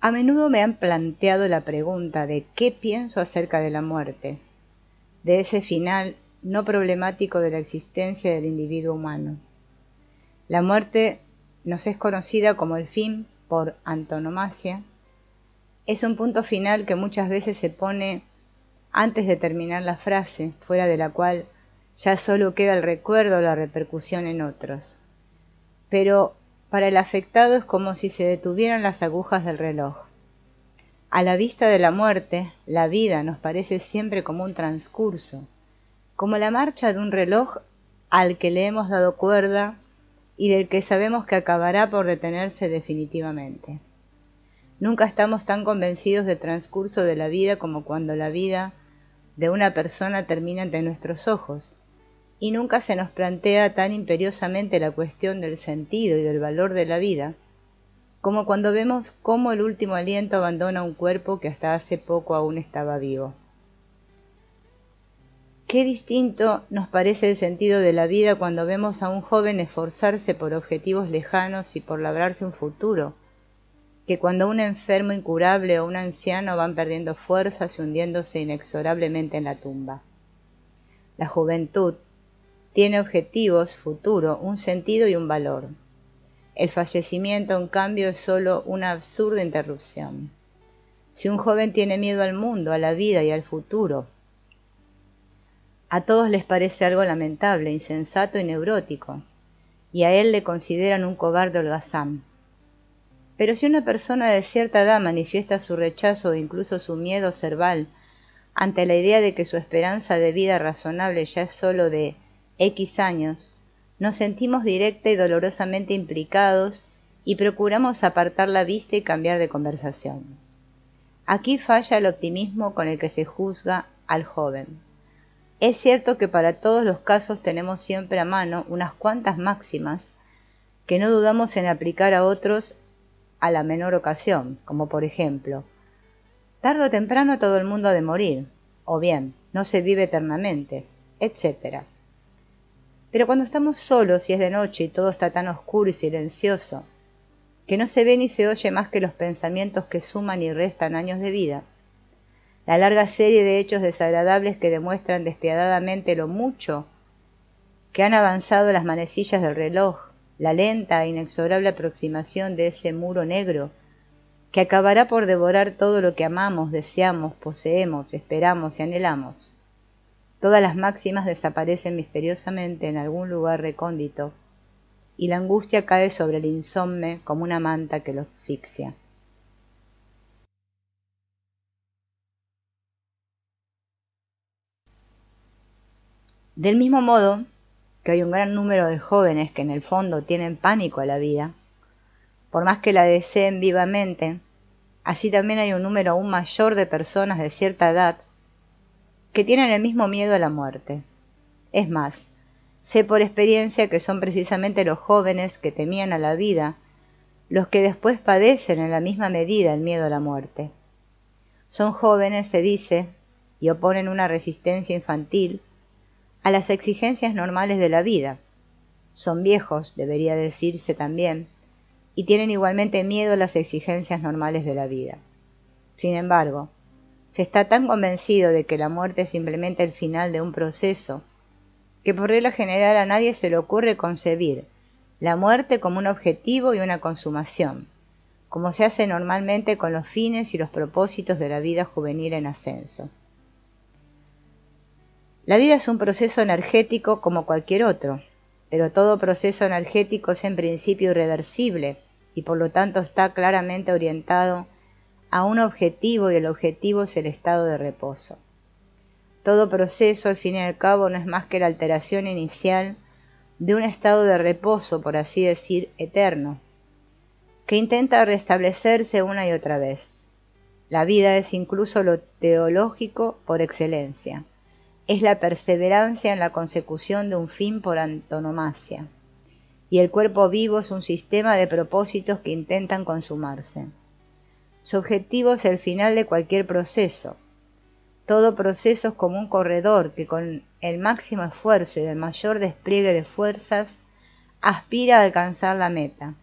A menudo me han planteado la pregunta de qué pienso acerca de la muerte, de ese final no problemático de la existencia del individuo humano. La muerte nos es conocida como el fin por antonomasia. Es un punto final que muchas veces se pone antes de terminar la frase, fuera de la cual ya solo queda el recuerdo o la repercusión en otros. Pero para el afectado es como si se detuvieran las agujas del reloj. A la vista de la muerte, la vida nos parece siempre como un transcurso, como la marcha de un reloj al que le hemos dado cuerda y del que sabemos que acabará por detenerse definitivamente. Nunca estamos tan convencidos del transcurso de la vida como cuando la vida de una persona termina ante nuestros ojos, y nunca se nos plantea tan imperiosamente la cuestión del sentido y del valor de la vida, como cuando vemos cómo el último aliento abandona un cuerpo que hasta hace poco aún estaba vivo. Qué distinto nos parece el sentido de la vida cuando vemos a un joven esforzarse por objetivos lejanos y por labrarse un futuro, que cuando un enfermo incurable o un anciano van perdiendo fuerzas y hundiéndose inexorablemente en la tumba. La juventud tiene objetivos, futuro, un sentido y un valor. El fallecimiento, en cambio, es solo una absurda interrupción. Si un joven tiene miedo al mundo, a la vida y al futuro, a todos les parece algo lamentable, insensato y neurótico, y a él le consideran un cobarde holgazán. Pero si una persona de cierta edad manifiesta su rechazo o incluso su miedo cerval ante la idea de que su esperanza de vida razonable ya es sólo de X años, nos sentimos directa y dolorosamente implicados y procuramos apartar la vista y cambiar de conversación. Aquí falla el optimismo con el que se juzga al joven. Es cierto que para todos los casos tenemos siempre a mano unas cuantas máximas que no dudamos en aplicar a otros a la menor ocasión, como por ejemplo, tarde o temprano todo el mundo ha de morir, o bien, no se vive eternamente, etc. Pero cuando estamos solos y es de noche y todo está tan oscuro y silencioso, que no se ve ni se oye más que los pensamientos que suman y restan años de vida, la larga serie de hechos desagradables que demuestran despiadadamente lo mucho que han avanzado las manecillas del reloj, la lenta e inexorable aproximación de ese muro negro que acabará por devorar todo lo que amamos, deseamos, poseemos, esperamos y anhelamos. Todas las máximas desaparecen misteriosamente en algún lugar recóndito, y la angustia cae sobre el insomne como una manta que lo asfixia. Del mismo modo que hay un gran número de jóvenes que en el fondo tienen pánico a la vida, por más que la deseen vivamente, así también hay un número aún mayor de personas de cierta edad que tienen el mismo miedo a la muerte. Es más, sé por experiencia que son precisamente los jóvenes que temían a la vida los que después padecen en la misma medida el miedo a la muerte. Son jóvenes, se dice, y oponen una resistencia infantil a las exigencias normales de la vida. Son viejos, debería decirse también, y tienen igualmente miedo a las exigencias normales de la vida. Sin embargo, se está tan convencido de que la muerte es simplemente el final de un proceso, que por regla general a nadie se le ocurre concebir la muerte como un objetivo y una consumación, como se hace normalmente con los fines y los propósitos de la vida juvenil en ascenso. La vida es un proceso energético como cualquier otro, pero todo proceso energético es en principio irreversible y por lo tanto está claramente orientado a un objetivo y el objetivo es el estado de reposo. Todo proceso, al fin y al cabo, no es más que la alteración inicial de un estado de reposo, por así decir, eterno, que intenta restablecerse una y otra vez. La vida es incluso lo teológico por excelencia. Es la perseverancia en la consecución de un fin por antonomasia. Y el cuerpo vivo es un sistema de propósitos que intentan consumarse. Su objetivo es el final de cualquier proceso. Todo proceso es como un corredor que con el máximo esfuerzo y el mayor despliegue de fuerzas aspira a alcanzar la meta.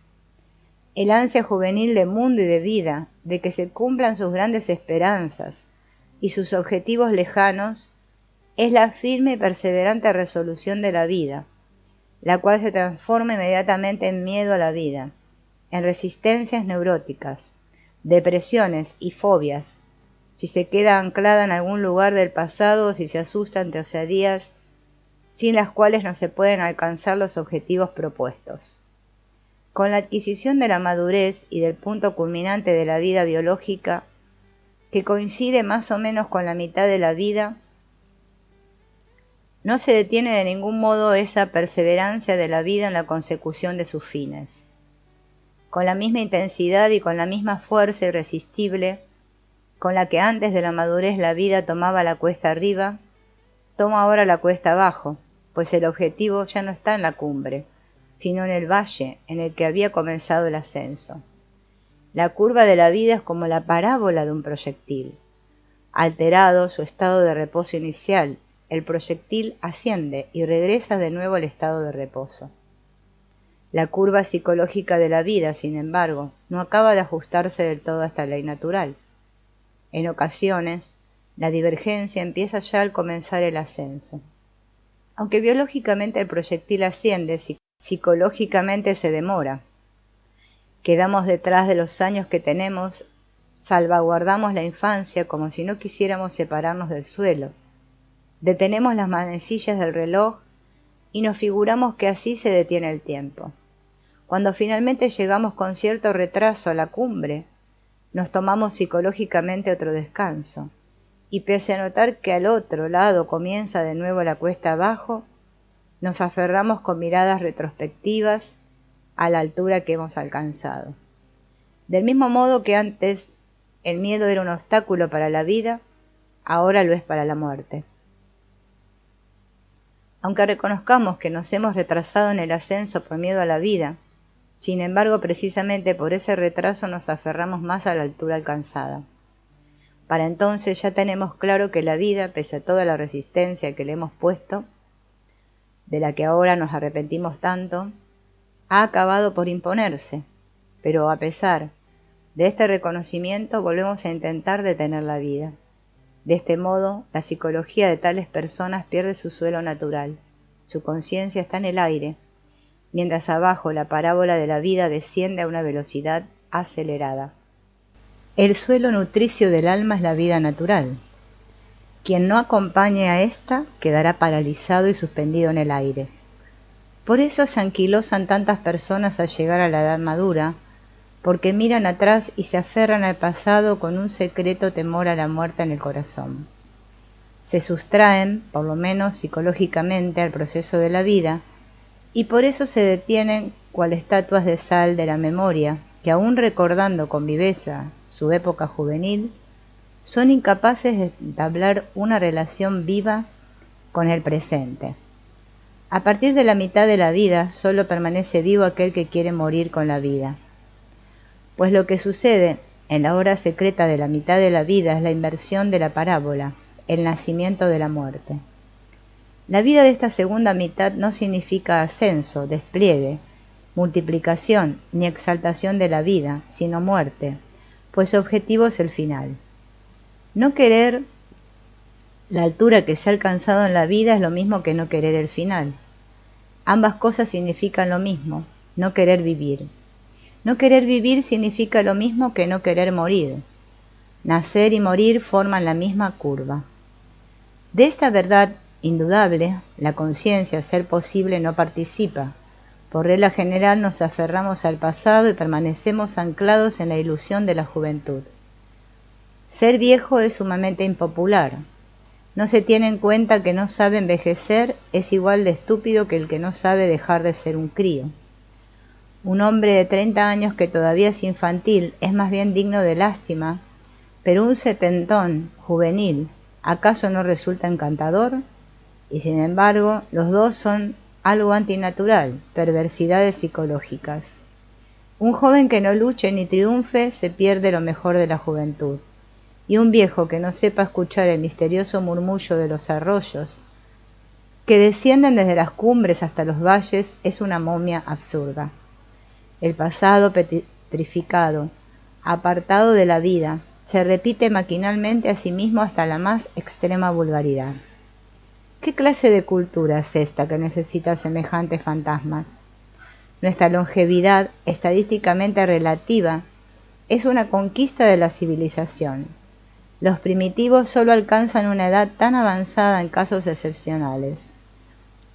El ansia juvenil de mundo y de vida, de que se cumplan sus grandes esperanzas y sus objetivos lejanos, es la firme y perseverante resolución de la vida, la cual se transforma inmediatamente en miedo a la vida, en resistencias neuróticas, depresiones y fobias, si se queda anclada en algún lugar del pasado o si se asusta ante osadías sin las cuales no se pueden alcanzar los objetivos propuestos. Con la adquisición de la madurez y del punto culminante de la vida biológica, que coincide más o menos con la mitad de la vida, no se detiene de ningún modo esa perseverancia de la vida en la consecución de sus fines. Con la misma intensidad y con la misma fuerza irresistible con la que antes de la madurez la vida tomaba la cuesta arriba, toma ahora la cuesta abajo, pues el objetivo ya no está en la cumbre, sino en el valle en el que había comenzado el ascenso. La curva de la vida es como la parábola de un proyectil. Alterado su estado de reposo inicial, el proyectil asciende y regresa de nuevo al estado de reposo. La curva psicológica de la vida, sin embargo, no acaba de ajustarse del todo a esta ley natural. En ocasiones, la divergencia empieza ya al comenzar el ascenso. Aunque biológicamente el proyectil asciende, psicológicamente se demora. Quedamos detrás de los años que tenemos, salvaguardamos la infancia como si no quisiéramos separarnos del suelo. Detenemos las manecillas del reloj y nos figuramos que así se detiene el tiempo. Cuando finalmente llegamos con cierto retraso a la cumbre, nos tomamos psicológicamente otro descanso, y pese a notar que al otro lado comienza de nuevo la cuesta abajo, nos aferramos con miradas retrospectivas a la altura que hemos alcanzado. Del mismo modo que antes el miedo era un obstáculo para la vida, ahora lo es para la muerte. Aunque reconozcamos que nos hemos retrasado en el ascenso por miedo a la vida, sin embargo, precisamente por ese retraso nos aferramos más a la altura alcanzada. Para entonces ya tenemos claro que la vida, pese a toda la resistencia que le hemos puesto, de la que ahora nos arrepentimos tanto, ha acabado por imponerse, pero a pesar de este reconocimiento volvemos a intentar detener la vida. De este modo, la psicología de tales personas pierde su suelo natural, su conciencia está en el aire, mientras abajo la parábola de la vida desciende a una velocidad acelerada. El suelo nutricio del alma es la vida natural. Quien no acompañe a ésta quedará paralizado y suspendido en el aire. Por eso se anquilosan tantas personas al llegar a la edad madura, porque miran atrás y se aferran al pasado con un secreto temor a la muerte en el corazón. Se sustraen, por lo menos psicológicamente, al proceso de la vida, y por eso se detienen cual estatuas de sal de la memoria, que aún recordando con viveza su época juvenil, son incapaces de entablar una relación viva con el presente. A partir de la mitad de la vida solo permanece vivo aquel que quiere morir con la vida. Pues lo que sucede en la hora secreta de la mitad de la vida es la inversión de la parábola, el nacimiento de la muerte. La vida de esta segunda mitad no significa ascenso, despliegue, multiplicación ni exaltación de la vida, sino muerte, pues su objetivo es el final. No querer la altura que se ha alcanzado en la vida es lo mismo que no querer el final. Ambas cosas significan lo mismo, no querer vivir. No querer vivir significa lo mismo que no querer morir. Nacer y morir forman la misma curva. De esta verdad indudable, la conciencia, a ser posible, no participa. Por regla general nos aferramos al pasado y permanecemos anclados en la ilusión de la juventud. Ser viejo es sumamente impopular. No se tiene en cuenta que no sabe envejecer es igual de estúpido que el que no sabe dejar de ser un crío. Un hombre de 30 años que todavía es infantil es más bien digno de lástima, pero un setentón juvenil, ¿acaso no resulta encantador? Y sin embargo, los dos son algo antinatural, perversidades psicológicas. Un joven que no luche ni triunfe se pierde lo mejor de la juventud, y un viejo que no sepa escuchar el misterioso murmullo de los arroyos, que descienden desde las cumbres hasta los valles, es una momia absurda. El pasado petrificado, apartado de la vida, se repite maquinalmente a sí mismo hasta la más extrema vulgaridad. ¿Qué clase de cultura es esta que necesita semejantes fantasmas? Nuestra longevidad, estadísticamente relativa, es una conquista de la civilización. Los primitivos solo alcanzan una edad tan avanzada en casos excepcionales.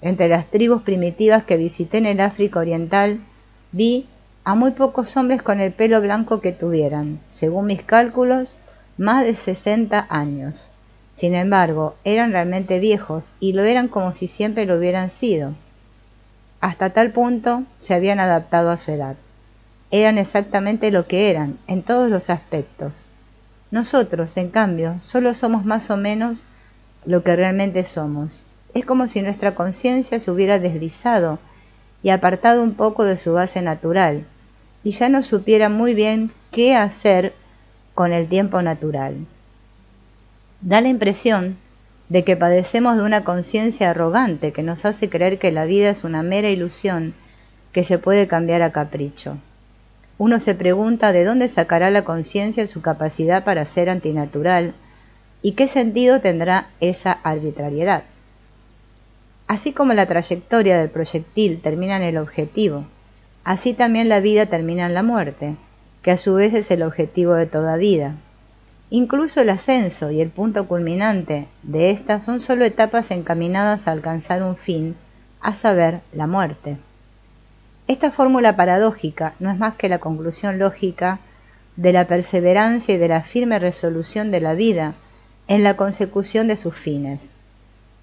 Entre las tribus primitivas que visité en el África Oriental, vi a muy pocos hombres con el pelo blanco que tuvieran, según mis cálculos, más de 60 años. Sin embargo, eran realmente viejos y lo eran como si siempre lo hubieran sido. Hasta tal punto se habían adaptado a su edad. Eran exactamente lo que eran, en todos los aspectos. Nosotros, en cambio, solo somos más o menos lo que realmente somos. Es como si nuestra conciencia se hubiera deslizado y apartado un poco de su base natural, y ya no supiera muy bien qué hacer con el tiempo natural. Da la impresión de que padecemos de una conciencia arrogante que nos hace creer que la vida es una mera ilusión que se puede cambiar a capricho. Uno se pregunta de dónde sacará la conciencia su capacidad para ser antinatural y qué sentido tendrá esa arbitrariedad. Así como la trayectoria del proyectil termina en el objetivo, así también la vida termina en la muerte, que a su vez es el objetivo de toda vida. Incluso el ascenso y el punto culminante de esta son solo etapas encaminadas a alcanzar un fin, a saber, la muerte. Esta fórmula paradójica no es más que la conclusión lógica de la perseverancia y de la firme resolución de la vida en la consecución de sus fines.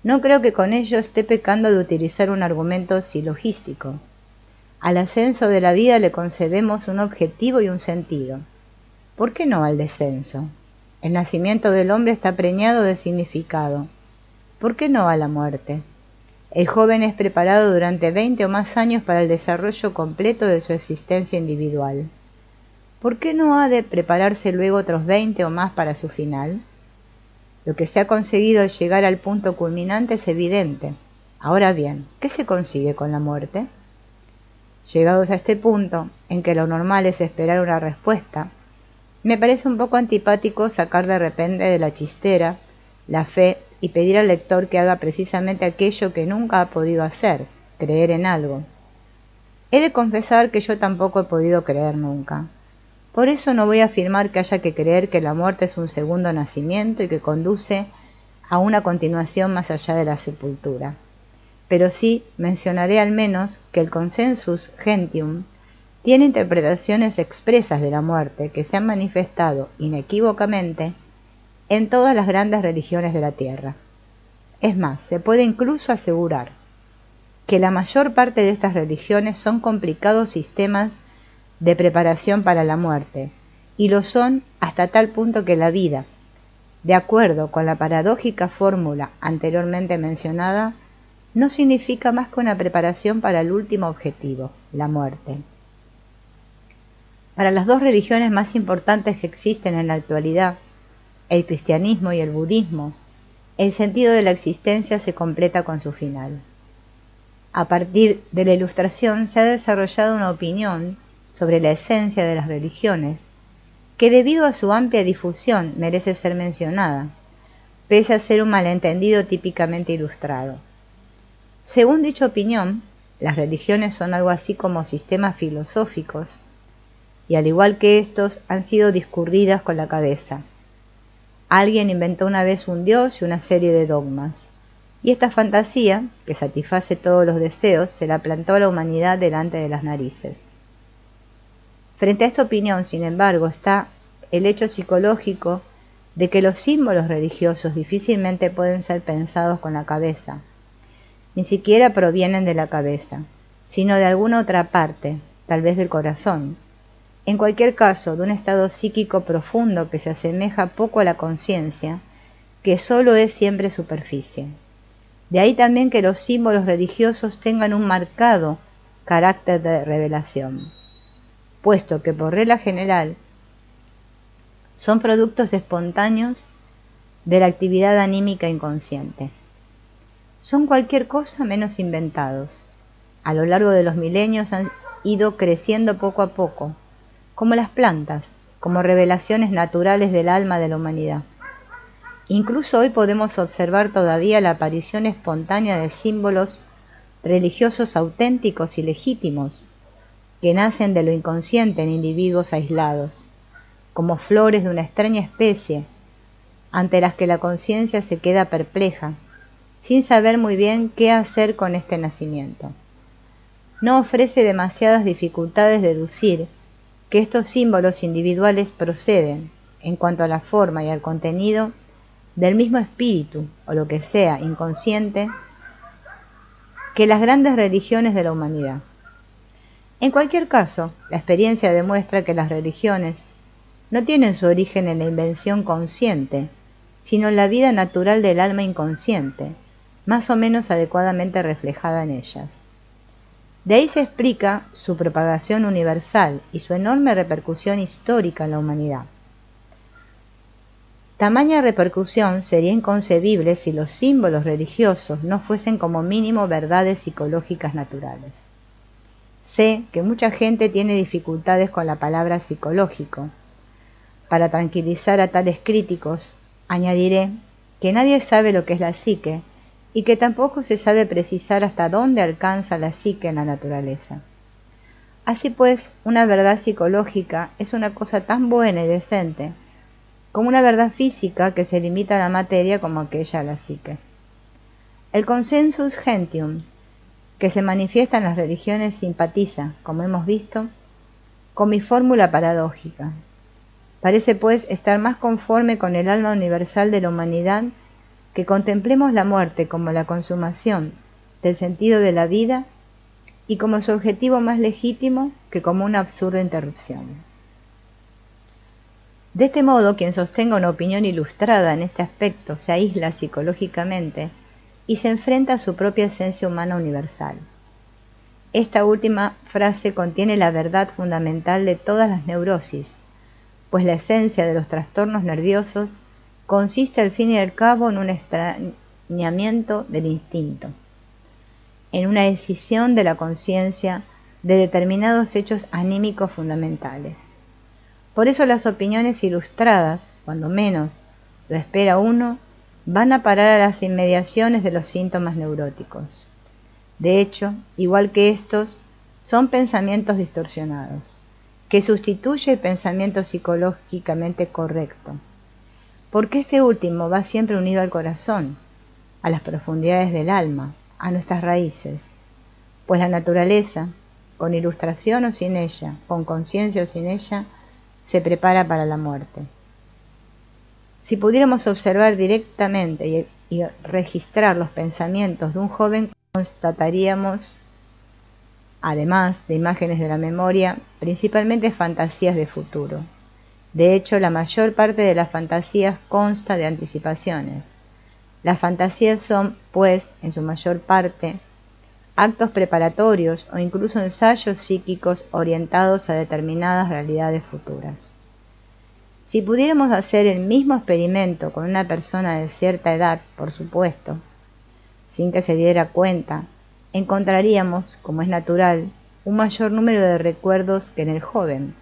No creo que con ello esté pecando de utilizar un argumento silogístico. Al ascenso de la vida le concedemos un objetivo y un sentido. ¿Por qué no al descenso? El nacimiento del hombre está preñado de significado. ¿Por qué no a la muerte? El joven es preparado durante 20 o más años para el desarrollo completo de su existencia individual. ¿Por qué no ha de prepararse luego otros 20 o más para su final? Lo que se ha conseguido al llegar al punto culminante es evidente. Ahora bien, ¿qué se consigue con la muerte? Llegados a este punto, en que lo normal es esperar una respuesta, me parece un poco antipático sacar de repente de la chistera la fe y pedir al lector que haga precisamente aquello que nunca ha podido hacer, creer en algo. He de confesar que yo tampoco he podido creer nunca. Por eso no voy a afirmar que haya que creer que la muerte es un segundo nacimiento y que conduce a una continuación más allá de la sepultura. Pero sí mencionaré al menos que el consensus gentium tiene interpretaciones expresas de la muerte que se han manifestado inequívocamente en todas las grandes religiones de la tierra. Es más, se puede incluso asegurar que la mayor parte de estas religiones son complicados sistemas de preparación para la muerte, y lo son hasta tal punto que la vida, de acuerdo con la paradójica fórmula anteriormente mencionada, no significa más que una preparación para el último objetivo, la muerte. Para las dos religiones más importantes que existen en la actualidad, el cristianismo y el budismo, el sentido de la existencia se completa con su final. A partir de la Ilustración se ha desarrollado una opinión sobre la esencia de las religiones, que debido a su amplia difusión merece ser mencionada, pese a ser un malentendido típicamente ilustrado. Según dicha opinión, las religiones son algo así como sistemas filosóficos, y al igual que estos han sido discurridas con la cabeza. Alguien inventó una vez un dios y una serie de dogmas, y esta fantasía, que satisface todos los deseos, se la plantó a la humanidad delante de las narices. Frente a esta opinión, sin embargo, está el hecho psicológico de que los símbolos religiosos difícilmente pueden ser pensados con la cabeza. Ni siquiera provienen de la cabeza, sino de alguna otra parte, tal vez del corazón. En cualquier caso, de un estado psíquico profundo que se asemeja poco a la conciencia, que solo es siempre superficie. De ahí también que los símbolos religiosos tengan un marcado carácter de revelación, puesto que por regla general son productos espontáneos de la actividad anímica inconsciente. Son cualquier cosa menos inventados. A lo largo de los milenios han ido creciendo poco a poco, como las plantas, como revelaciones naturales del alma de la humanidad. Incluso hoy podemos observar todavía la aparición espontánea de símbolos religiosos auténticos y legítimos, que nacen de lo inconsciente en individuos aislados, como flores de una extraña especie, ante las que la conciencia se queda perpleja, sin saber muy bien qué hacer con este nacimiento. No ofrece demasiadas dificultades deducir que estos símbolos individuales proceden, en cuanto a la forma y al contenido, del mismo espíritu, o lo que sea, inconsciente, que las grandes religiones de la humanidad. En cualquier caso, la experiencia demuestra que las religiones no tienen su origen en la invención consciente, sino en la vida natural del alma inconsciente, más o menos adecuadamente reflejada en ellas. De ahí se explica su propagación universal y su enorme repercusión histórica en la humanidad. Tamaña repercusión sería inconcebible si los símbolos religiosos no fuesen como mínimo verdades psicológicas naturales. Sé que mucha gente tiene dificultades con la palabra psicológico. Para tranquilizar a tales críticos, añadiré que nadie sabe lo que es la psique y que tampoco se sabe precisar hasta dónde alcanza la psique en la naturaleza. Así pues, una verdad psicológica es una cosa tan buena y decente como una verdad física que se limita a la materia como aquella a la psique. El consensus gentium, que se manifiesta en las religiones, simpatiza, como hemos visto, con mi fórmula paradójica. Parece, pues, estar más conforme con el alma universal de la humanidad que contemplemos la muerte como la consumación del sentido de la vida y como su objetivo más legítimo que como una absurda interrupción. De este modo, quien sostenga una opinión ilustrada en este aspecto se aísla psicológicamente y se enfrenta a su propia esencia humana universal. Esta última frase contiene la verdad fundamental de todas las neurosis, pues la esencia de los trastornos nerviosos consiste al fin y al cabo en un extrañamiento del instinto, en una escisión de la conciencia de determinados hechos anímicos fundamentales. Por eso las opiniones ilustradas, cuando menos lo espera uno, van a parar a las inmediaciones de los síntomas neuróticos. De hecho, igual que estos, son pensamientos distorsionados, que sustituye el pensamiento psicológicamente correcto, porque este último va siempre unido al corazón, a las profundidades del alma, a nuestras raíces, pues la naturaleza, con ilustración o sin ella, con conciencia o sin ella, se prepara para la muerte. Si pudiéramos observar directamente y registrar los pensamientos de un joven, constataríamos, además de imágenes de la memoria, principalmente fantasías de futuro. De hecho, la mayor parte de las fantasías consta de anticipaciones. Las fantasías son, pues, en su mayor parte, actos preparatorios o incluso ensayos psíquicos orientados a determinadas realidades futuras. Si pudiéramos hacer el mismo experimento con una persona de cierta edad, por supuesto, sin que se diera cuenta, encontraríamos, como es natural, un mayor número de recuerdos que en el joven,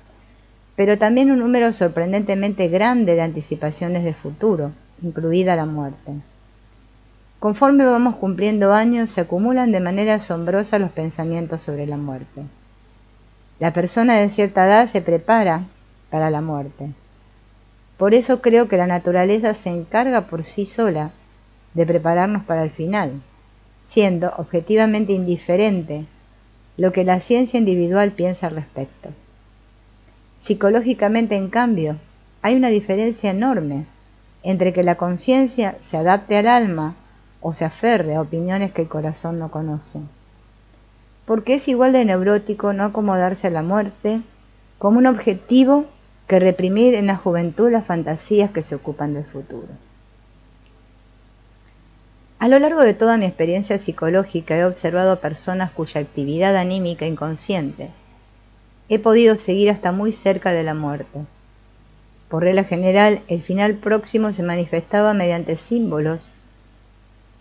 pero también un número sorprendentemente grande de anticipaciones de futuro, incluida la muerte. Conforme vamos cumpliendo años, se acumulan de manera asombrosa los pensamientos sobre la muerte. La persona de cierta edad se prepara para la muerte. Por eso creo que la naturaleza se encarga por sí sola de prepararnos para el final, siendo objetivamente indiferente lo que la ciencia individual piensa al respecto. Psicológicamente, en cambio, hay una diferencia enorme entre que la conciencia se adapte al alma o se aferre a opiniones que el corazón no conoce. Porque es igual de neurótico no acomodarse a la muerte como un objetivo que reprimir en la juventud las fantasías que se ocupan del futuro. A lo largo de toda mi experiencia psicológica he observado personas cuya actividad anímica inconsciente he podido seguir hasta muy cerca de la muerte. Por regla general, el final próximo se manifestaba mediante símbolos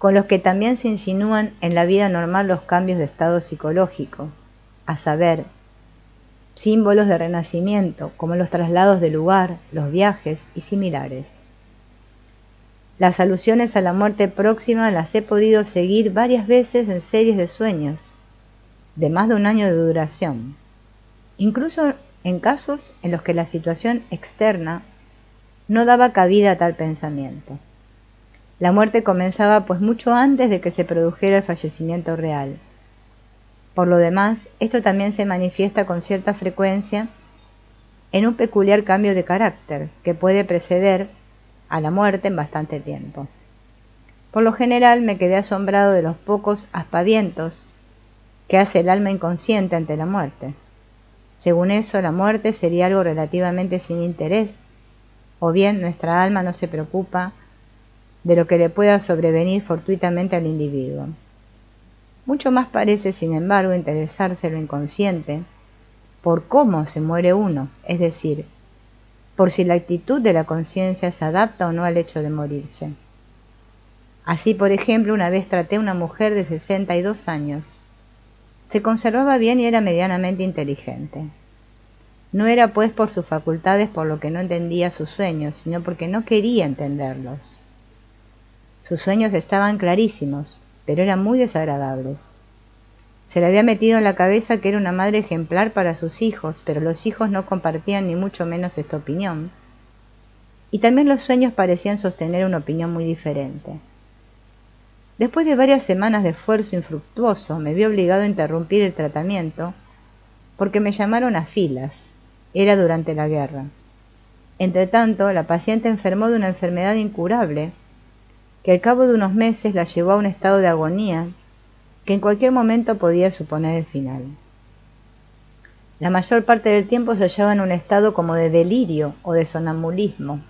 con los que también se insinúan en la vida normal los cambios de estado psicológico, a saber, símbolos de renacimiento, como los traslados de lugar, los viajes y similares. Las alusiones a la muerte próxima las he podido seguir varias veces en series de sueños, de más de un año de duración, incluso en casos en los que la situación externa no daba cabida a tal pensamiento. La muerte comenzaba pues mucho antes de que se produjera el fallecimiento real. Por lo demás, esto también se manifiesta con cierta frecuencia en un peculiar cambio de carácter que puede preceder a la muerte en bastante tiempo. Por lo general me quedé asombrado de los pocos aspavientos que hace el alma inconsciente ante la muerte. Según eso, la muerte sería algo relativamente sin interés, o bien nuestra alma no se preocupa de lo que le pueda sobrevenir fortuitamente al individuo. Mucho más parece, sin embargo, interesarse lo inconsciente por cómo se muere uno, es decir, por si la actitud de la conciencia se adapta o no al hecho de morirse. Así, por ejemplo, una vez traté a una mujer de 62 años. Se conservaba bien y era medianamente inteligente. No era pues por sus facultades por lo que no entendía sus sueños, sino porque no quería entenderlos. Sus sueños estaban clarísimos, pero eran muy desagradables. Se le había metido en la cabeza que era una madre ejemplar para sus hijos, pero los hijos no compartían ni mucho menos esta opinión. Y también los sueños parecían sostener una opinión muy diferente. Después de varias semanas de esfuerzo infructuoso, me vi obligado a interrumpir el tratamiento porque me llamaron a filas. Era durante la guerra. Entretanto, la paciente enfermó de una enfermedad incurable que al cabo de unos meses la llevó a un estado de agonía que en cualquier momento podía suponer el final. La mayor parte del tiempo se hallaba en un estado como de delirio o de sonambulismo.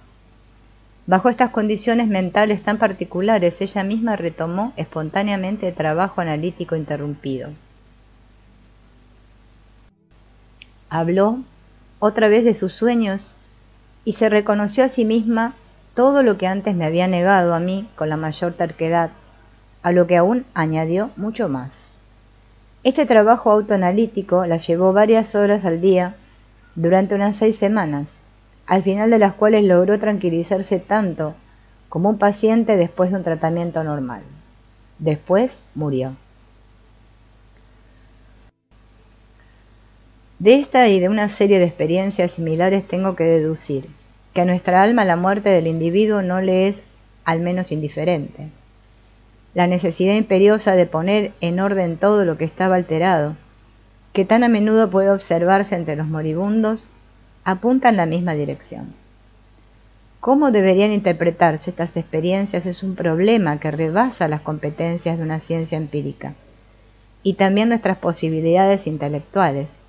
Bajo estas condiciones mentales tan particulares, ella misma retomó espontáneamente el trabajo analítico interrumpido. Habló otra vez de sus sueños y se reconoció a sí misma todo lo que antes me había negado a mí con la mayor terquedad, a lo que aún añadió mucho más. Este trabajo autoanalítico la llevó varias horas al día durante unas 6 semanas, al final de las cuales logró tranquilizarse tanto como un paciente después de un tratamiento normal. Después murió. De esta y de una serie de experiencias similares tengo que deducir que a nuestra alma la muerte del individuo no le es al menos indiferente. La necesidad imperiosa de poner en orden todo lo que estaba alterado, que tan a menudo puede observarse entre los moribundos, apunta en la misma dirección. ¿Cómo deberían interpretarse estas experiencias? Es un problema que rebasa las competencias de una ciencia empírica y también nuestras posibilidades intelectuales,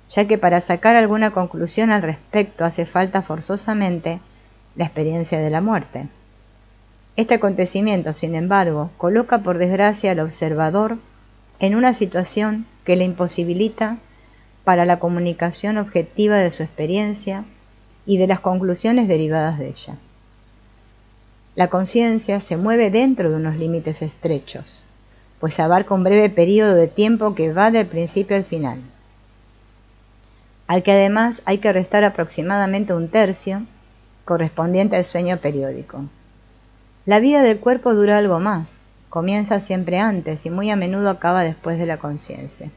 ya que para sacar alguna conclusión al respecto hace falta forzosamente la experiencia de la muerte. Este acontecimiento, sin embargo, coloca por desgracia al observador en una situación que le imposibilita para la comunicación objetiva de su experiencia y de las conclusiones derivadas de ella. La conciencia se mueve dentro de unos límites estrechos, pues abarca un breve período de tiempo que va del principio al final, al que además hay que restar aproximadamente un tercio, correspondiente al sueño periódico. La vida del cuerpo dura algo más, comienza siempre antes y muy a menudo acaba después de la conciencia.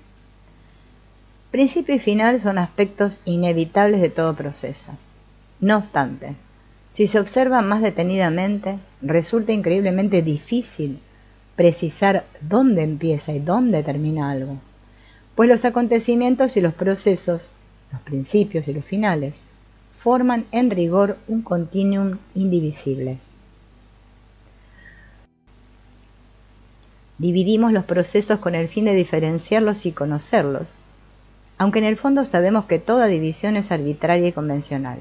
Principio y final son aspectos inevitables de todo proceso. No obstante, si se observa más detenidamente, resulta increíblemente difícil precisar dónde empieza y dónde termina algo, pues los acontecimientos y los procesos, los principios y los finales, forman en rigor un continuum indivisible. Dividimos los procesos con el fin de diferenciarlos y conocerlos, aunque en el fondo sabemos que toda división es arbitraria y convencional.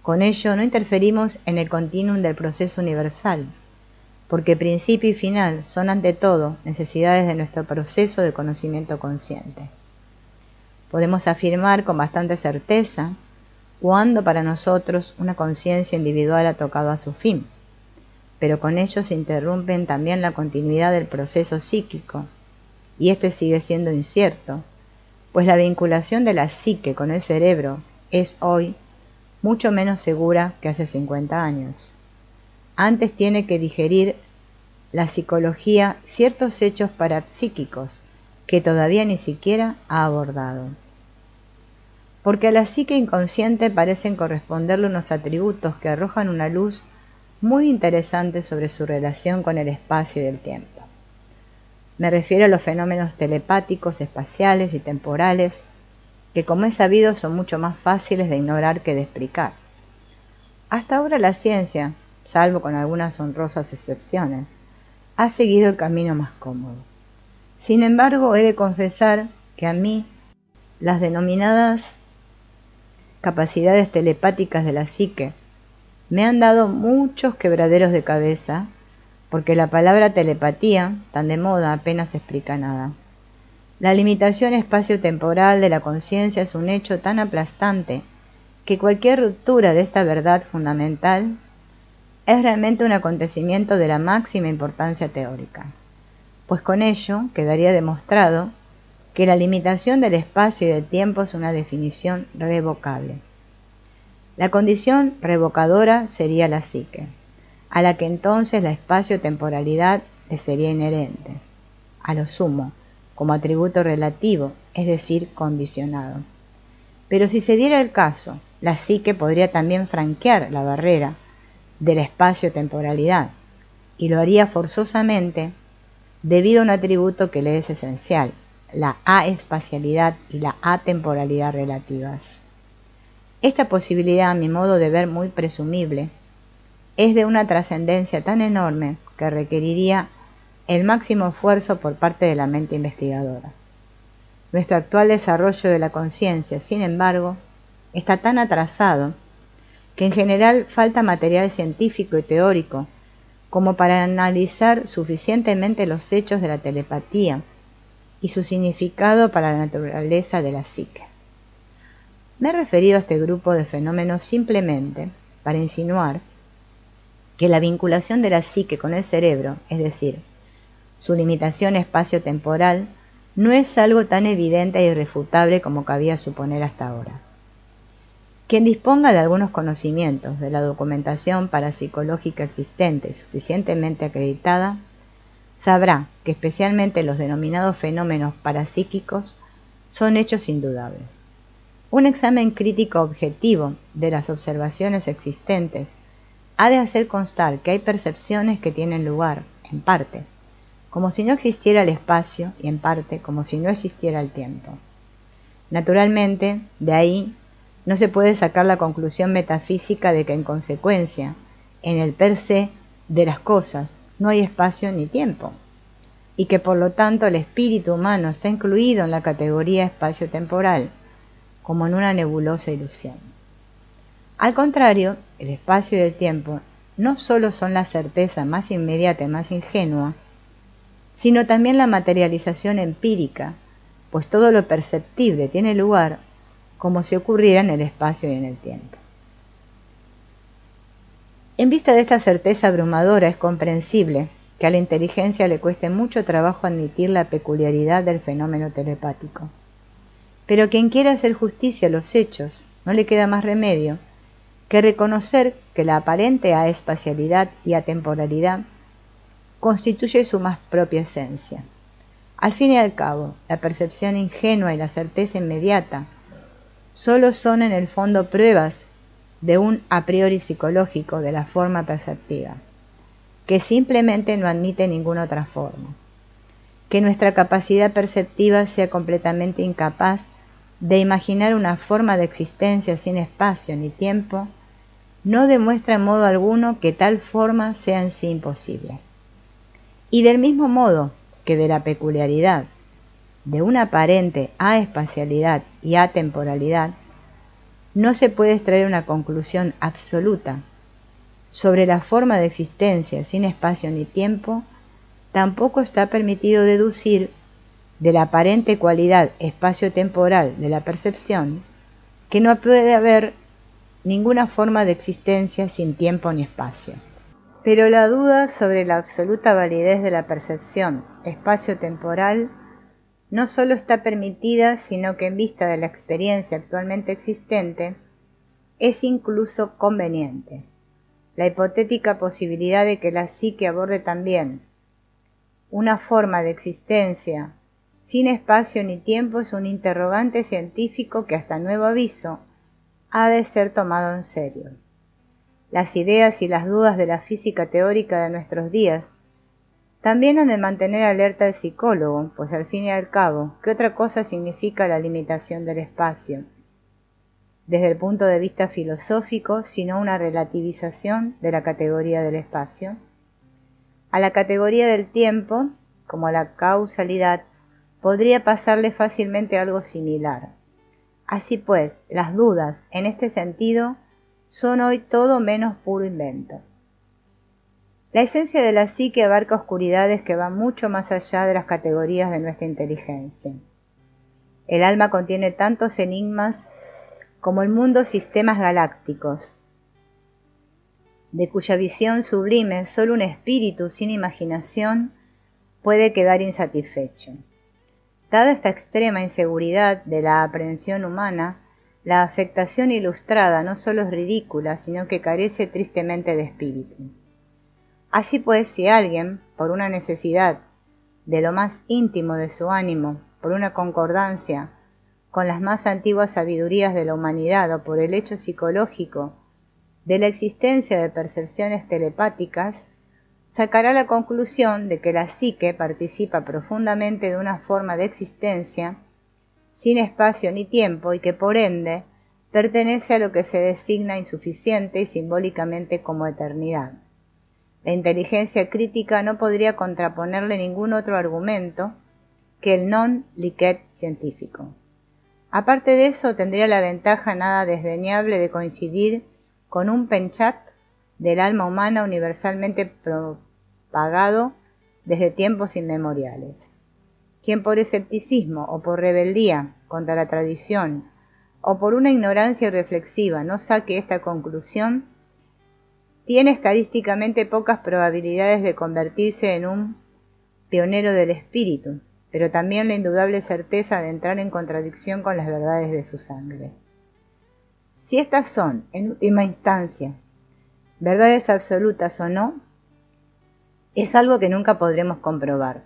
Con ello no interferimos en el continuum del proceso universal, porque principio y final son ante todo necesidades de nuestro proceso de conocimiento consciente. Podemos afirmar con bastante certeza cuándo para nosotros una conciencia individual ha tocado a su fin, pero con ello se interrumpen también la continuidad del proceso psíquico, y este sigue siendo incierto, pues la vinculación de la psique con el cerebro es hoy mucho menos segura que hace 50 años. Antes tiene que digerir la psicología ciertos hechos parapsíquicos que todavía ni siquiera ha abordado. Porque a la psique inconsciente parecen corresponderle unos atributos que arrojan una luz muy interesante sobre su relación con el espacio y el tiempo. Me refiero a los fenómenos telepáticos, espaciales y temporales, que como es sabido son mucho más fáciles de ignorar que de explicar. Hasta ahora la ciencia, salvo con algunas honrosas excepciones, ha seguido el camino más cómodo. Sin embargo, he de confesar que a mí las denominadas capacidades telepáticas de la psique me han dado muchos quebraderos de cabeza, porque la palabra telepatía, tan de moda, apenas explica nada. La limitación espacio-temporal de la conciencia es un hecho tan aplastante que cualquier ruptura de esta verdad fundamental es realmente un acontecimiento de la máxima importancia teórica, pues con ello quedaría demostrado que la limitación del espacio y del tiempo es una definición revocable. La condición revocadora sería la psique, a la que entonces la espacio-temporalidad le sería inherente, a lo sumo, como atributo relativo, es decir, condicionado. Pero si se diera el caso, la psique podría también franquear la barrera de la espacio-temporalidad, y lo haría forzosamente debido a un atributo que le es esencial, la aespacialidad y la atemporalidad relativas. Esta posibilidad, a mi modo de ver muy presumible, es de una trascendencia tan enorme que requeriría el máximo esfuerzo por parte de la mente investigadora. Nuestro actual desarrollo de la conciencia, sin embargo, está tan atrasado que en general falta material científico y teórico como para analizar suficientemente los hechos de la telepatía y su significado para la naturaleza de la psique. Me he referido a este grupo de fenómenos simplemente para insinuar que la vinculación de la psique con el cerebro, es decir, su limitación espacio-temporal, no es algo tan evidente e irrefutable como cabía suponer hasta ahora. Quien disponga de algunos conocimientos de la documentación parapsicológica existente suficientemente acreditada, sabrá que especialmente los denominados fenómenos parapsíquicos son hechos indudables. Un examen crítico objetivo de las observaciones existentes ha de hacer constar que hay percepciones que tienen lugar, en parte, como si no existiera el espacio y en parte como si no existiera el tiempo. Naturalmente, de ahí no se puede sacar la conclusión metafísica de que en consecuencia, en el per se de las cosas, no hay espacio ni tiempo, y que por lo tanto el espíritu humano está incluido en la categoría espacio-temporal, como en una nebulosa ilusión. Al contrario, el espacio y el tiempo no solo son la certeza más inmediata y más ingenua, sino también la materialización empírica, pues todo lo perceptible tiene lugar como si ocurriera en el espacio y en el tiempo. En vista de esta certeza abrumadora es comprensible que a la inteligencia le cueste mucho trabajo admitir la peculiaridad del fenómeno telepático. Pero quien quiera hacer justicia a los hechos, no le queda más remedio que reconocer que la aparente aespacialidad y atemporalidad constituye su más propia esencia. Al fin y al cabo, la percepción ingenua y la certeza inmediata solo son en el fondo pruebas de un a priori psicológico de la forma perceptiva, que simplemente no admite ninguna otra forma. Que nuestra capacidad perceptiva sea completamente incapaz de imaginar una forma de existencia sin espacio ni tiempo, no demuestra en modo alguno que tal forma sea en sí imposible. Y del mismo modo que de la peculiaridad de una aparente aespacialidad y atemporalidad, no se puede extraer una conclusión absoluta sobre la forma de existencia sin espacio ni tiempo, tampoco está permitido deducir de la aparente cualidad espacio-temporal de la percepción que no puede haber ninguna forma de existencia sin tiempo ni espacio. Pero la duda sobre la absoluta validez de la percepción espacio-temporal no solo está permitida, sino que en vista de la experiencia actualmente existente, es incluso conveniente. La hipotética posibilidad de que la psique aborde también una forma de existencia sin espacio ni tiempo es un interrogante científico que hasta nuevo aviso ha de ser tomado en serio. Las ideas y las dudas de la física teórica de nuestros días también han de mantener alerta al psicólogo, pues al fin y al cabo, ¿qué otra cosa significa la limitación del espacio? Desde el punto de vista filosófico, sino una relativización de la categoría del espacio. A la categoría del tiempo, como a la causalidad, podría pasarle fácilmente algo similar. Así pues, las dudas, en este sentido, son hoy todo menos puro invento. La esencia de la psique abarca oscuridades que van mucho más allá de las categorías de nuestra inteligencia. El alma contiene tantos enigmas como el mundo sistemas galácticos, de cuya visión sublime solo un espíritu sin imaginación puede quedar insatisfecho. Dada esta extrema inseguridad de la aprehensión humana, la afectación ilustrada no solo es ridícula, sino que carece tristemente de espíritu. Así pues, si alguien, por una necesidad de lo más íntimo de su ánimo, por una concordancia con las más antiguas sabidurías de la humanidad o por el hecho psicológico de la existencia de percepciones telepáticas, sacará la conclusión de que la psique participa profundamente de una forma de existencia sin espacio ni tiempo y que por ende pertenece a lo que se designa insuficiente y simbólicamente como eternidad. La inteligencia crítica no podría contraponerle ningún otro argumento que el non licet científico. Aparte de eso, tendría la ventaja nada desdeñable de coincidir con un penchat del alma humana universalmente propagado desde tiempos inmemoriales. Quien por escepticismo o por rebeldía contra la tradición o por una ignorancia irreflexiva no saque esta conclusión, tiene estadísticamente pocas probabilidades de convertirse en un pionero del espíritu, pero también la indudable certeza de entrar en contradicción con las verdades de su sangre. Si estas son, en última instancia, verdades absolutas o no, es algo que nunca podremos comprobar.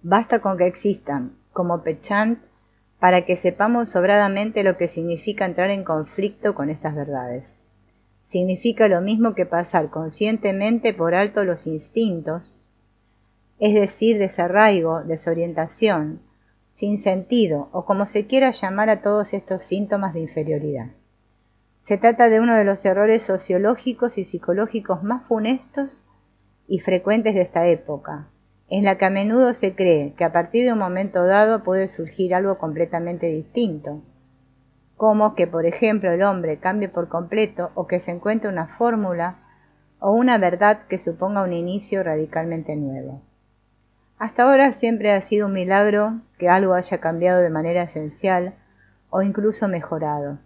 Basta con que existan, como Pechant, para que sepamos sobradamente lo que significa entrar en conflicto con estas verdades. Significa lo mismo que pasar conscientemente por alto los instintos, es decir, desarraigo, desorientación, sinsentido o como se quiera llamar a todos estos síntomas de inferioridad. Se trata de uno de los errores sociológicos y psicológicos más funestos y frecuentes de esta época, en la que a menudo se cree que a partir de un momento dado puede surgir algo completamente distinto, como que, por ejemplo, el hombre cambie por completo o que se encuentre una fórmula o una verdad que suponga un inicio radicalmente nuevo. Hasta ahora siempre ha sido un milagro que algo haya cambiado de manera esencial o incluso mejorado.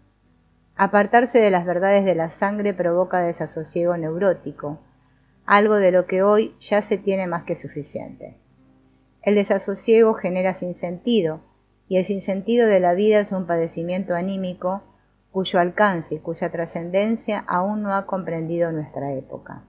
Apartarse de las verdades de la sangre provoca desasosiego neurótico, algo de lo que hoy ya se tiene más que suficiente. El desasosiego genera sinsentido, y el sinsentido de la vida es un padecimiento anímico cuyo alcance y cuya trascendencia aún no ha comprendido nuestra época.